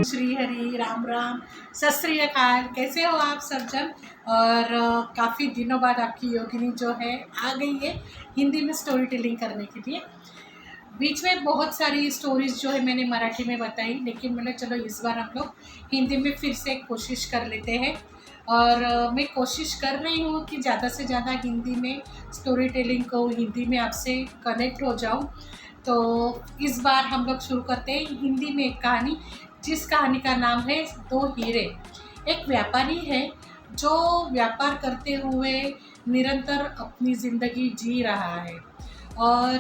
श्री हरि राम राम सत श्री अकाल। कैसे हो आप सब जन। और काफ़ी दिनों बाद आपकी योगिनी जो है आ गई है हिंदी में स्टोरी टेलिंग करने के लिए। बीच में बहुत सारी स्टोरीज जो है मैंने मराठी में बताई, लेकिन मैंने चलो इस बार हम लोग हिंदी में फिर से कोशिश कर लेते हैं। और मैं कोशिश कर रही हूँ कि ज़्यादा से ज़्यादा हिंदी में स्टोरी टेलिंग को हिंदी में आपसे कनेक्ट हो जाऊँ। तो इस बार हम लोग शुरू करते हैं हिंदी में एक कहानी, जिस कहानी का नाम है दो हीरे। एक व्यापारी है जो व्यापार करते हुए निरंतर अपनी ज़िंदगी जी रहा है, और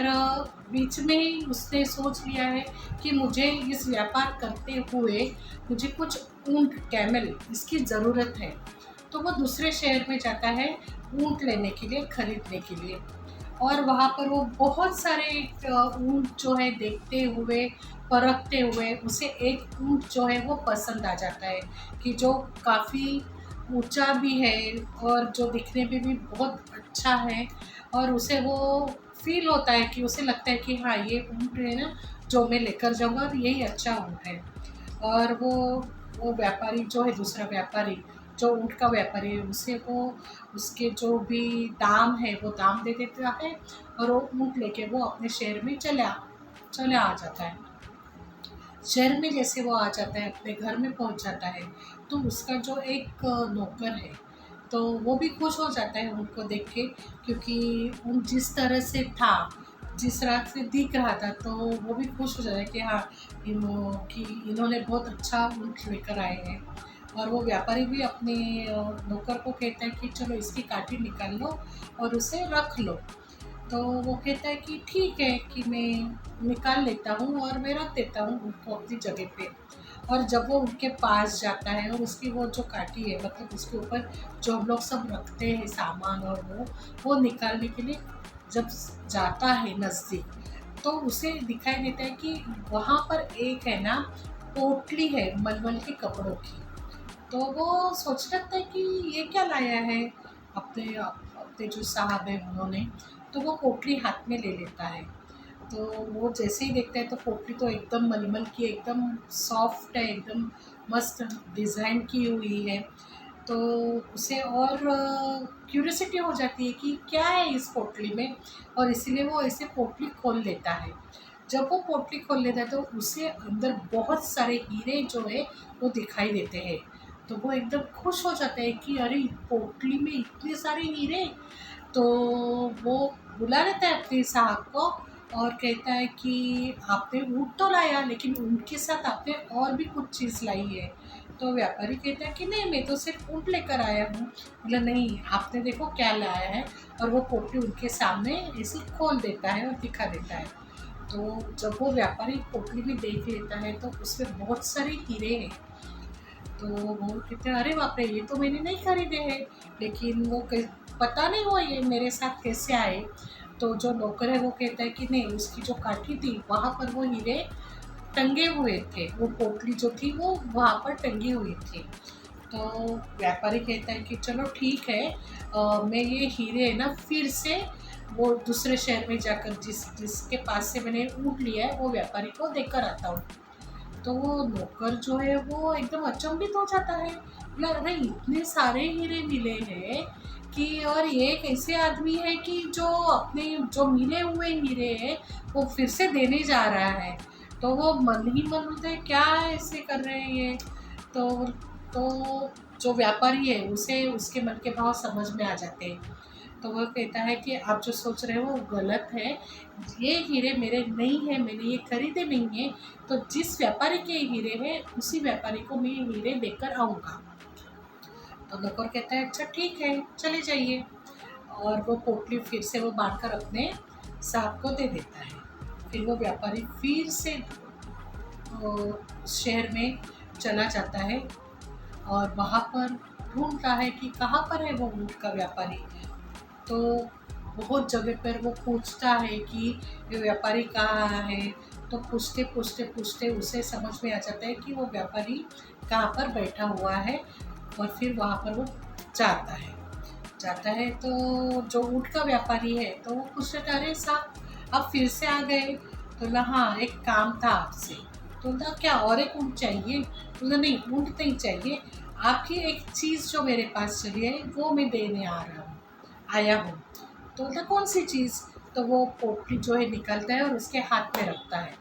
बीच में ही उसने सोच लिया है कि मुझे इस व्यापार करते हुए मुझे कुछ ऊँट कैमल इसकी ज़रूरत है। तो वो दूसरे शहर में जाता है ऊँट लेने के लिए, खरीदने के लिए। और वहाँ पर वो बहुत सारे ऊँट जो है देखते हुए, परखते हुए उसे एक ऊँट जो है वो पसंद आ जाता है कि जो काफ़ी ऊंचा भी है और जो दिखने में भी बहुत अच्छा है। और उसे वो फील होता है कि उसे लगता है कि हाँ, ये ऊँट है ना जो मैं लेकर जाऊँगा और यही अच्छा ऊँट है। और वो व्यापारी जो है, दूसरा व्यापारी जो ऊँट का व्यापारी है, उसे वो उसके जो भी दाम है वो दाम दे देता है, और वो ऊँट लेके वो अपने शहर में चला आ जाता है। शहर में जैसे वो आ जाता है, अपने घर में पहुंच जाता है, तो उसका जो एक नौकर है तो वो भी खुश हो जाता है उनको देख के, क्योंकि उन जिस तरह से था, जिस रात से दिख रहा था, तो वो भी खुश हो जाता है कि हाँ, इन्होंने बहुत अच्छा ऊँट लेकर आए हैं। और वो व्यापारी भी अपने नौकर को कहता है कि चलो इसकी काठी निकाल लो और उसे रख लो। तो वो कहता है कि ठीक है, कि मैं निकाल लेता हूँ और मैं रख देता हूँ उनको अपनी जगह पे। और जब वो उनके पास जाता है और उसकी वो जो काठी है, मतलब उसके ऊपर जो हम लोग सब रखते हैं सामान, और वो निकालने के लिए जब जाता है नज़दीक, तो उसे दिखाई देता है कि वहाँ पर एक है ना पोटली है मलमल के कपड़ों की। तो वो सोचने लगता है कि ये क्या लाया है अपने अपने जो साहब हैं उन्होंने। तो वो पोटली हाथ में ले लेता है। तो वो जैसे ही देखता है तो पोटली तो एकदम मलमल की, एकदम सॉफ्ट है, एकदम मस्त डिज़ाइन की हुई है। तो उसे और क्यूरियोसिटी हो जाती है कि क्या है इस पोटली में, और इसीलिए वो ऐसे पोटली खोल लेता है। जब वो पोटली खोल लेता है तो उसे अंदर बहुत सारे हीरे जो है वो दिखाई देते हैं। तो वो एकदम खुश हो जाता है कि अरे, पोटली में इतने सारे हीरे। तो वो बुला लेता है अपने साहब को और कहता है कि आपने ऊँट तो लाया, लेकिन ऊँट के साथ आपने और भी कुछ चीज़ लाई है। तो व्यापारी कहता है कि नहीं, मैं तो सिर्फ ऊँट लेकर आया हूँ। बोला नहीं, आपने देखो क्या लाया है। और वो पोटली उनके सामने ऐसे खोल देता है और दिखा देता है। तो जब वो व्यापारी पोटली में देख लेता है तो उसमें बहुत सारे हीरे हैं। तो वो कहते हैं अरे बाप रे, ये तो मैंने नहीं खरीदे हैं। लेकिन पता नहीं वो ये मेरे साथ कैसे आए। तो जो नौकर है वो कहता है कि नहीं, उसकी जो काठी थी वहाँ पर वो हीरे टंगे हुए थे, वो पोटली जो थी वो वहाँ पर टंगी हुई थी। तो व्यापारी कहता है कि चलो ठीक है, मैं ये हीरे है ना फिर से वो दूसरे शहर में जाकर जिसके पास से मैंने ऊँट लिया है वो व्यापारी को देकर आता हूँ। तो वो नौकर जो है वो एकदम अचंभित हो जाता है। बोला अरे, इतने सारे हीरे मिले हैं कि, और ये एक ऐसे आदमी है कि जो अपने जो मिले हुए हीरे हैं वो फिर से देने जा रहा है। तो वो मन ही मन होता है क्या ऐसे कर रहे हैं ये। तो तो जो व्यापारी है उसे उसके मन के भाव समझ में आ जाते हैं। तो वो कहता है कि आप जो सोच रहे हो वो गलत है, ये हीरे मेरे नहीं है, मैंने ये खरीदे नहीं है। तो जिस व्यापारी के हीरे हैं उसी व्यापारी को मैं ये हीरे देकर आऊँगा। तो नौकर कहता है अच्छा ठीक है, चले जाइए। और वो पोटली फिर से वो बांध कर अपने साहब को दे देता है। फिर वो व्यापारी फिर से शहर में चला जाता है और वहाँ पर ढूंढता है कि कहाँ पर है वो ऊँट का व्यापारी। तो बहुत जगह पर वो पूछता है कि ये व्यापारी कहाँ है। तो पूछते पूछते पूछते उसे समझ में आ जाता है कि वो व्यापारी कहाँ पर बैठा हुआ है। और फिर वहाँ पर वो जाता है तो जो ऊँट का व्यापारी है तो वो पूछ रहा था अरे साहब, आप फिर से आ गए। तो बोला हाँ, एक काम था आपसे। तो बोलता क्या और एक ऊँट चाहिए? बोला नहीं, ऊँट नहीं चाहिए, आपकी एक चीज़ जो मेरे पास चली है वो मैं देने आया हूँ। तो बोलता कौन सी चीज़? तो वो पोटली जो है निकालता है और उसके हाथ में रखता है।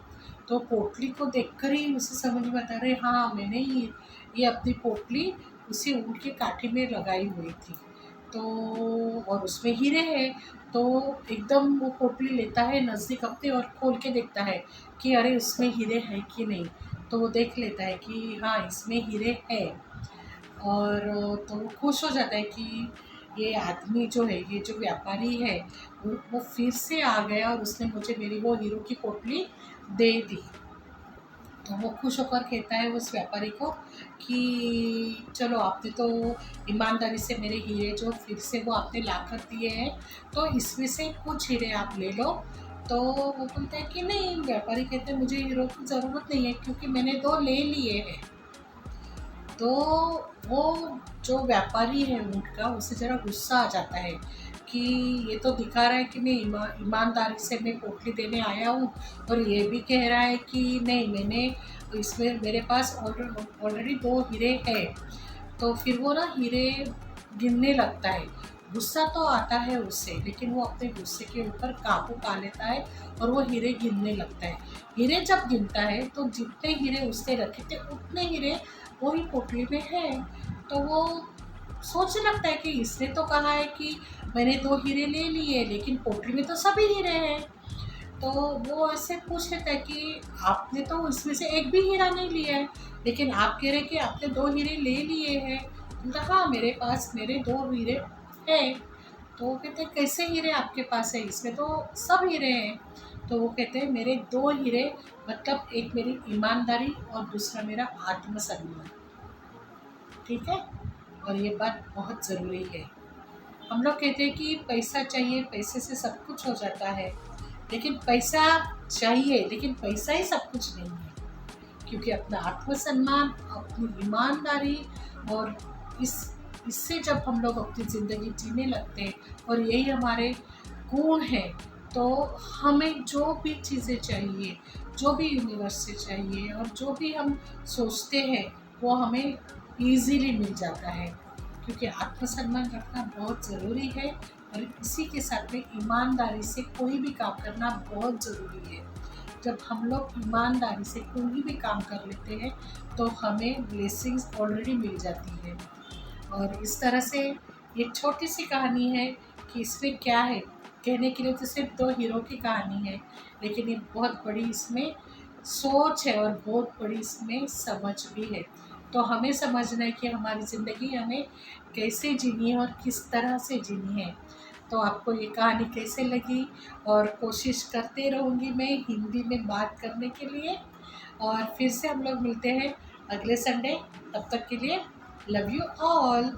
तो पोटली को देखकर ही उसे समझ में आता है, अरे हाँ, मैंने ये अपनी पोटली उसी ऊँट के काठी में लगाई हुई थी। तो और उसमें हीरे हैं। तो एकदम वो पोटली लेता है नज़दीक अपने और खोल के देखता है कि अरे उसमें हीरे हैं कि नहीं। तो वो देख लेता है कि हाँ, इसमें हीरे हैं। और तो वो खुश हो जाता है कि ये आदमी जो है, ये जो व्यापारी है, वो फिर से आ गया और उसने मुझे मेरी वो हीरो की पोटली दे दी। तो वो खुश होकर कहता है उस व्यापारी को कि चलो, आपने तो ईमानदारी से मेरे हीरे जो फिर से वो आपने ला कर दिए हैं, तो इसमें से कुछ हीरे आप ले लो। तो वो बोलता है कि नहीं, व्यापारी कहते हैं मुझे हीरो की ज़रूरत नहीं है क्योंकि मैंने 2 ले लिए हैं। तो वो जो व्यापारी है ऊँट का, उसे ज़रा गुस्सा आ जाता है कि ये तो दिखा रहा है कि मैं ईमानदारी से मैं पोटली देने आया हूँ, और ये भी कह रहा है कि नहीं, मैंने इसमें मेरे पास ऑलरेडी 2 हीरे हैं। तो फिर वो ना हीरे गिनने लगता है। गुस्सा तो आता है उसे, लेकिन वो अपने गुस्से के ऊपर काबू पा लेता है और वो हीरे गिनने लगता है। हीरे जब गिनता है तो जितने हीरे उसने रखे थे उतने हीरे वही पोटली में है। तो वो सोचने लगता है कि इसने तो कहा है कि मैंने 2 हीरे ले लिए, लेकिन पोटली में तो सभी हीरे हैं। तो वो ऐसे पूछ लेता है कि आपने तो इसमें से एक भी हीरा नहीं लिया है, लेकिन आप कह रहे हैं कि आपने 2 हीरे ले लिए हैं। बोला हाँ, मेरे पास मेरे 2 हीरे हैं। तो वो कहते हैं कैसे हीरे आपके पास है? इसमें तो सब हीरे हैं। तो वो कहते हैं मेरे 2 हीरे, मतलब एक मेरी ईमानदारी और दूसरा मेरा आत्मसम्मान। ठीक है? और ये बात बहुत ज़रूरी है। हम लोग कहते हैं कि पैसा चाहिए, पैसे से सब कुछ हो जाता है। लेकिन पैसा चाहिए, लेकिन पैसा ही सब कुछ नहीं है। क्योंकि अपना आत्मसम्मान, अपनी ईमानदारी और इस इससे जब हम लोग अपनी ज़िंदगी जीने लगते हैं और यही हमारे गुण हैं, तो हमें जो भी चीज़ें चाहिए, जो भी यूनिवर्स से चाहिए और जो भी हम सोचते हैं, वो हमें ईज़िली मिल जाता है। क्योंकि आत्मसम्मान रखना बहुत ज़रूरी है और इसी के साथ में ईमानदारी से कोई भी काम करना बहुत ज़रूरी है। जब हम लोग ईमानदारी से कोई भी काम कर लेते हैं तो हमें ब्लेसिंग्स ऑलरेडी मिल जाती है। और इस तरह से ये छोटी सी कहानी है कि इसमें क्या है, कहने के लिए तो सिर्फ 2 हीरो की कहानी है, लेकिन ये बहुत बड़ी इसमें सोच है और बहुत बड़ी इसमें समझ भी है। तो हमें समझना है कि हमारी ज़िंदगी हमें कैसे जीनी है और किस तरह से जीनी है। तो आपको ये कहानी कैसे लगी? और कोशिश करते रहूँगी मैं हिंदी में बात करने के लिए। और फिर से हम लोग मिलते हैं अगले संडे। तब तक के लिए लव यू ऑल।